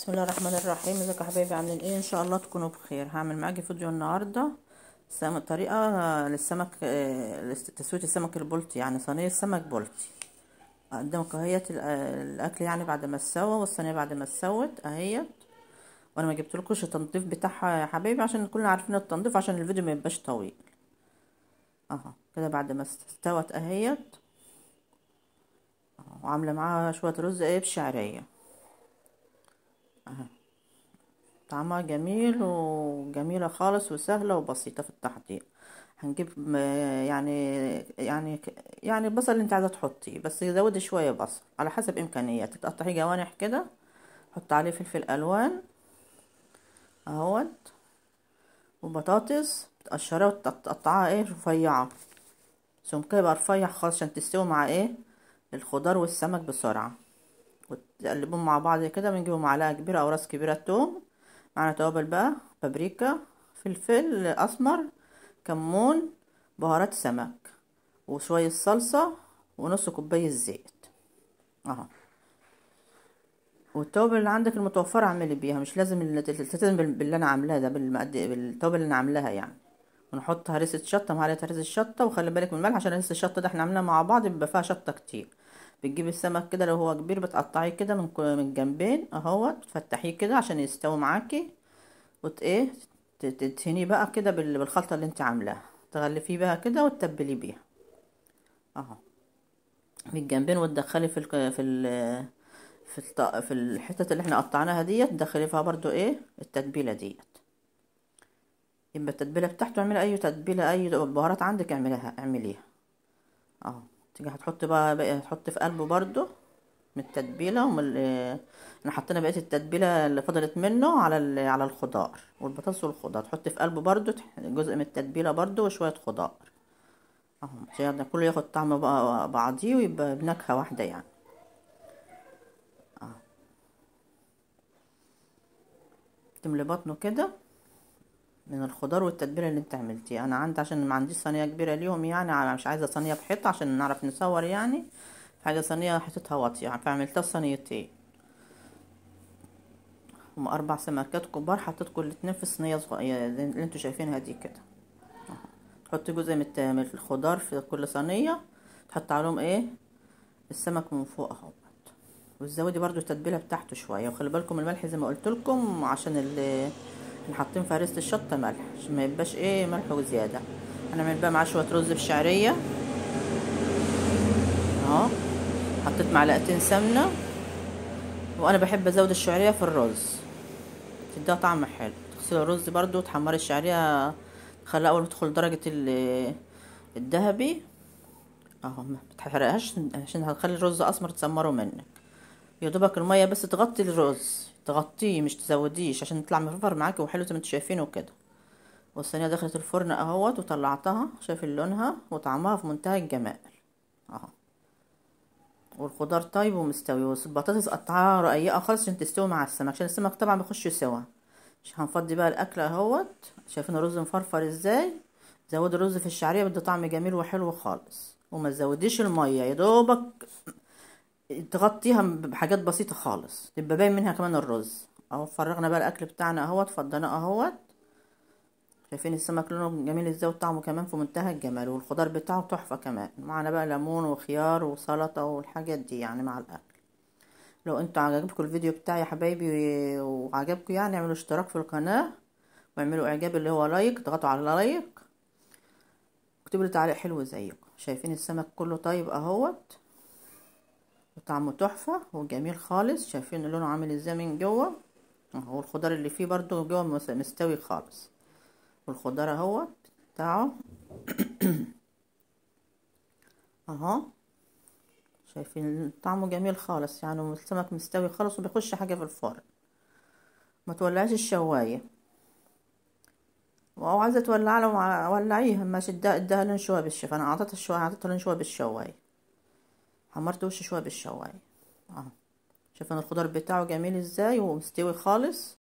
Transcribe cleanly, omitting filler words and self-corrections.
بسم الله الرحمن الرحيم. ازيكم يا حبايبي؟ عاملين ايه؟ ان شاء الله تكونوا بخير. هعمل معاكي فيديو النهارده طريقه للسمك، لتسويه السمك البلطي، يعني صينيه سمك بلطي. قدامك اهيت الاكل، يعني بعد ما استوى، والصينيه بعد ما استوت اهيت. وانا ما جبتلكوش التنظيف بتاعها يا حبايبي عشان كلنا عارفين التنظيف، عشان الفيديو ما يبقاش طويل. اهو كده بعد ما استوت اهيت. وعامله معاها شويه رز بشعريه. اهو طعمها جميل وجميلة خالص وسهلة وبسيطة في التحضير. هنجيب يعني البصل اللي انت عايزة تحطيه، بس زودي شوية بصل على حسب امكانياتك. تقطعيه جوانح كده، حط عليه فلفل الوان اهوت، وبطاطس بتقشريها وتقطعها رفيعة، سمكها يبقى رفيع خالص عشان تستوي مع الخضار والسمك بسرعة. وتقلبهم مع بعض كده، بنجيبوا معلقة كبيرة او راس كبيرة توم، معانا توابل بقى، بابريكا، فلفل اسمر، كمون، بهارات سمك، وشوية صلصة، ونص كوباية زيت اهو. والتوابل اللي عندك المتوفرة اعملي بيها، مش لازم تلتزم باللي انا عاملاه ده، بالتوابل اللي انا عاملاها يعني. ونحط هريسة شطة، معلقة هريسة شطة، وخلي بالك من الملح عشان هريسة الشطة ده احنا عاملينها مع بعض بيبقى فيها شطة كتير. بتجيبي السمك كده لو هو كبير بتقطعيه كده من الجنبين اهوت، تفتحيه كده عشان يستوي معاكي، وت ايه تدهنيه بقى كده بالخلطة اللي انت عاملاها، تغلفيه بقى كده وتتبلي بيها اهو من الجنبين. وتدخلي في الحتة اللي احنا قطعناها ديت، تدخلي فيها برضو التتبيلة ديت. يبقى التتبيلة بتاعته اعملي اي تتبيلة، اي بهارات عندك اعمليها اهو. تيجي هتحطي بقى هتحطي في قلبه برضو من التتبيلة احنا حطينا بقية التتبيلة اللي فضلت منه على الخضار والبطاطس والخضار، تحطي في قلبه برضو جزء من التتبيلة برضو وشوية خضار اهو، عشان كله ياخد طعم بقى بعضيه ويبقى بنكهة واحدة يعني اهو. تملي بطنه كده من الخضار والتتبيله اللي انت عملتيه. انا عندي عشان ما عنديش صينيه كبيره ليهم، يعني مش عايزه صينيه بحيطه عشان نعرف نصور يعني، حاجه صينيه حيطتها واطيه يعني، فعملتها صينيتين. هم 4 سمكات كبار، حطيت كل اتنين في صينيه صغيره اللي انتوا شايفينها دي كده. تحط جزء من الخضار في كل صينيه، تحط عليهم السمك من فوق اهو. وتزودي برضو التتبيله بتاعته شويه، وخلي بالكم الملح زي ما قلت لكم، عشان اللي حاطين في هريسه الشطه ملح، عشان ما يبقاش ملح وزياده. هنعمل بقى معاه شويه رز بشعريه اهو. حطيت معلقتين سمنه، وانا بحب ازود الشعريه في الرز، تديها طعم حلو. تغسلي الرز برضو، تحمري الشعريه، تخليها اول ما تدخل درجه الذهبي اهو، ما تحرقهاش عشان هتخلي الرز اسمر تسمره منك. يا دوبك الميه بس تغطي الرز، تغطيه مش تزوديش عشان يطلع مفرفر معاكي وحلو زي ما انتوا شايفينه كده. والصينيه دخلت الفرن اهوت وطلعتها، شايفين لونها وطعمها في منتهى الجمال اهو. والخضار طيب ومستوي، والبطاطس قطعها رقيقه خالص عشان تستوي مع السمك، عشان السمك طبعا بيخش سوا. مش هنفضي بقى الاكل اهوت، شايفين الرز مفرفر ازاي. زودي الرز في الشعريه، بدي طعم جميل وحلو خالص. وما تزوديش الميه، يا دوبك تغطيها بحاجات بسيطه خالص، تبقى باين منها كمان الرز اهو. فرغنا بقى الاكل بتاعنا اهوت، فضيناه اهوت. شايفين السمك لونه جميل ازاي، وطعمه كمان في منتهى الجمال، والخضار بتاعه تحفه كمان. معانا بقى ليمون وخيار وسلطه والحاجات دي يعني مع الاكل. لو انتوا عجبكم الفيديو بتاعي يا حبايبي وعجبكم يعني، اعملوا اشتراك في القناه، واعملوا اعجاب اللي هو لايك، اضغطوا على لايك، اكتبوا لي تعليق حلو زيكم. شايفين السمك كله طيب اهوت، وطعمه تحفه وجميل خالص. شايفين لونه عامل ازاي من جوه اهو، الخضار اللي فيه برضو جوه مستوي خالص، والخضار اهوت بتاعه اهو. شايفين طعمه جميل خالص يعني، والسمك مستوي خالص وبيخش حاجه في الفرن. ما تولعيش الشوايه، او عايزه تولع له ولعيها ماشي، اديها لون شويه بالشوايه. انا اعطيتها لون شويه بالشوايه، حمرت وش شويه بالشوايه اهو. شايفين الخضار بتاعه جميل ازاي ومستوي خالص.